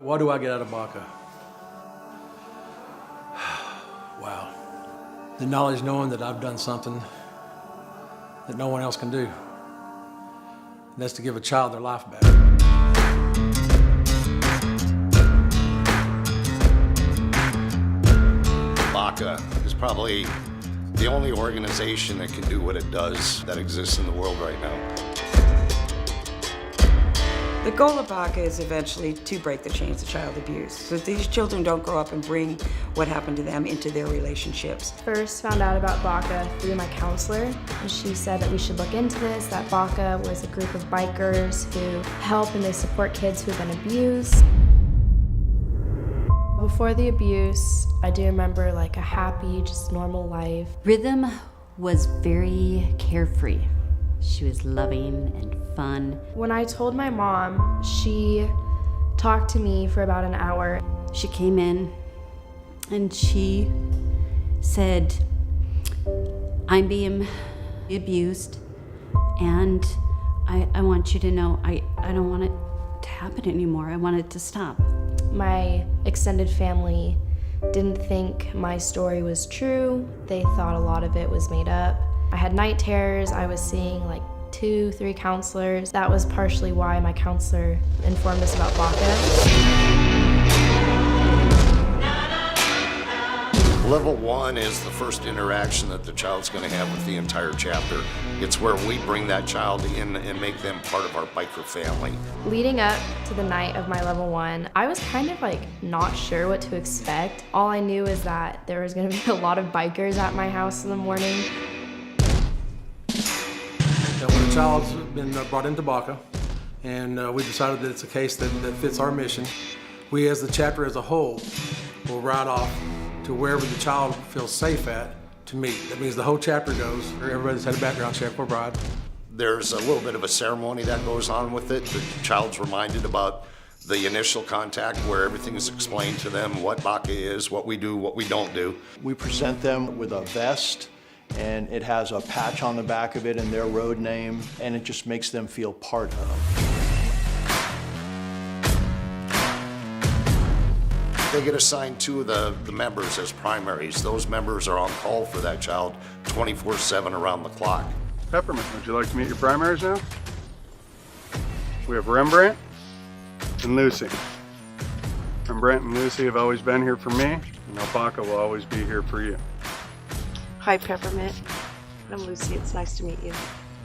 What do I get out of B.A.C.A? Wow. The knowledge knowing that I've done something that no one else can do. And that's to give a child their life back. B.A.C.A is probably the only organization that can do what it does that exists in the world right now. The goal of B.A.C.A is eventually to break the chains of child abuse, so that these children don't grow up and bring what happened to them into their relationships. First found out about B.A.C.A through my counselor, and she said that we should look into this, that B.A.C.A was a group of bikers who help and they support kids who've been abused. Before the abuse, I do remember like a happy, just normal life. Rhythm was very carefree. She was loving and fun. When I told my mom, she talked to me for about an hour. She came in and she said, I'm being abused and I want you to know I don't want it to happen anymore. I want it to stop. My extended family didn't think my story was true. They thought a lot of it was made up. I had night terrors. I was seeing like 2-3 counselors. That was partially why my counselor informed us about B.A.C.A. Level 1 is the first interaction that the child's going to have with the entire chapter. It's where we bring that child in and make them part of our biker family. Leading up to the night of my level 1, I was kind of like not sure what to expect. All I knew is that there was going to be a lot of bikers at my house in the morning. When a child's been brought into B.A.C.A and we decided that it's a case that fits our mission, we as the chapter as a whole will ride off to wherever the child feels safe at to meet. That means the whole chapter goes. Everybody's had a background check for bride. There's a little bit of a ceremony that goes on with it. The child's reminded about the initial contact where everything is explained to them, what B.A.C.A is, what we do, what we don't do. We present them with a vest, and it has a patch on the back of it and their road name, and it just makes them feel part of. They get assigned two of the members as primaries. Those members are on call for that child 24/7 around the clock. Peppermint, would you like to meet your primaries now? We have Rembrandt and Lucy. Rembrandt and Lucy have always been here for me, and now B.A.C.A will always be here for you. Hi, Peppermint. I'm Lucy. It's nice to meet you.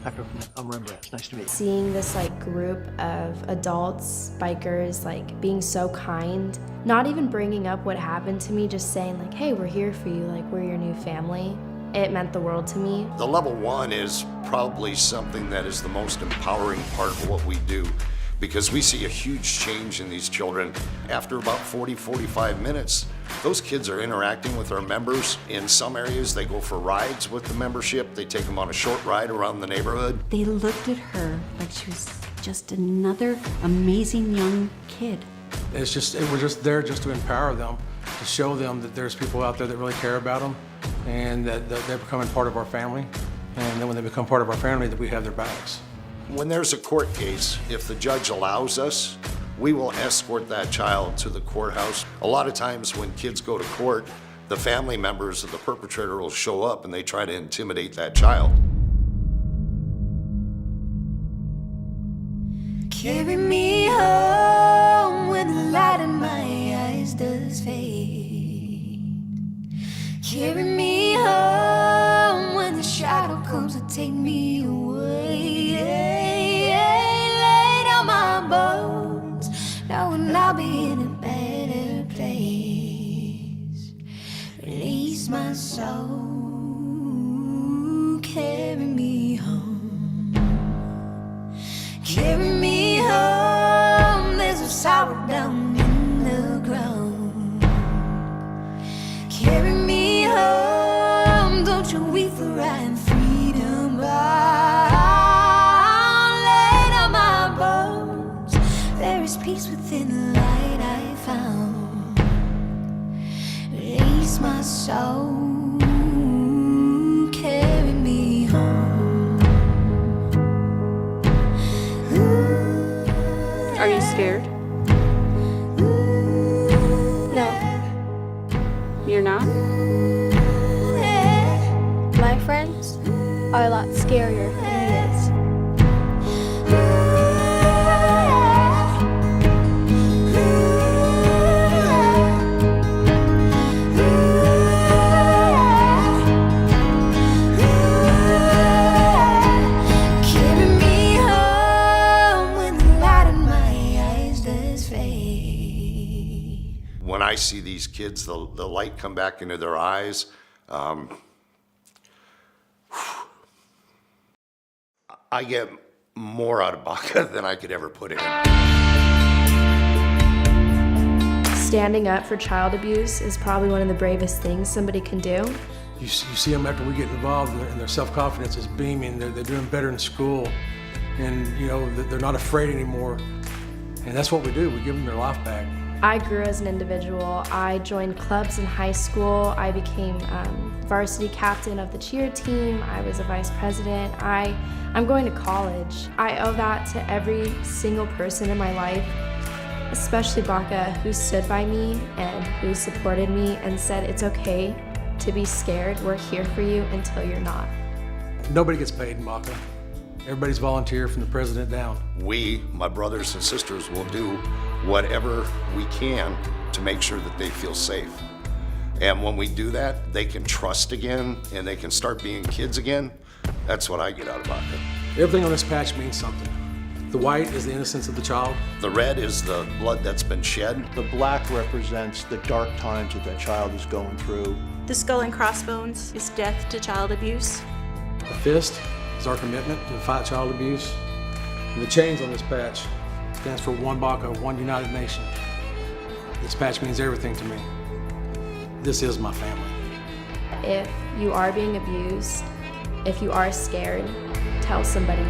Hi, Peppermint. I'm Rembrandt. It's nice to meet you. Seeing this like group of adults, bikers, like being so kind, not even bringing up what happened to me, just saying like, hey, we're here for you, like we're your new family. It meant the world to me. The level 1 is probably something that is the most empowering part of what we do, because we see a huge change in these children. After about 40-45 minutes, those kids are interacting with our members. In some areas, they go for rides with the membership. They take them on a short ride around the neighborhood. They looked at her like she was just another amazing young kid. We're just there just to empower them, to show them that there's people out there that really care about them and that they're becoming part of our family. And then when they become part of our family, that we have their backs. When there's a court case, if the judge allows us, we will escort that child to the courthouse. A lot of times when kids go to court, the family members of the perpetrator will show up and they try to intimidate that child. Carry me home when the light in my eyes does fade. Carry me home when the shadow comes to take me away. Lay down my bones, knowing I'll be in a better place. Release my soul, carry me home. Carry me home, there's a sorrow down in the ground. Carry me home, don't you weep for I am freedom bound. Lay down my bones, there is peace within the light I found. Release my soul, carry me home. Are you scared? Ooh. when I see these kids, the light come back into their eyes. I get more out of B.A.C.A than I could ever put in. Standing up for child abuse is probably one of the bravest things somebody can do. You see them after we get involved, and their self-confidence is beaming. They're doing better in school, and you know they're not afraid anymore. And that's what we do. We give them their life back. I grew as an individual. I joined clubs in high school. I became varsity captain of the cheer team. I was a vice president. I'm going to college. I owe that to every single person in my life, especially B.A.C.A, who stood by me and who supported me and said, it's okay to be scared. We're here for you until you're not. Nobody gets paid in B.A.C.A. Everybody's volunteer from the president down. We, my brothers and sisters, will do whatever we can to make sure that they feel safe. And when we do that, they can trust again and they can start being kids again. That's what I get out of B.A.C.A. Everything on this patch means something. The white is the innocence of the child. The red is the blood that's been shed. The black represents the dark times that that child is going through. The skull and crossbones is death to child abuse. The fist is our commitment to fight child abuse. And the chains on this patch stands for one B.A.C.A, one united nation. This patch means everything to me. This is my family. If you are being abused, if you are scared, tell somebody.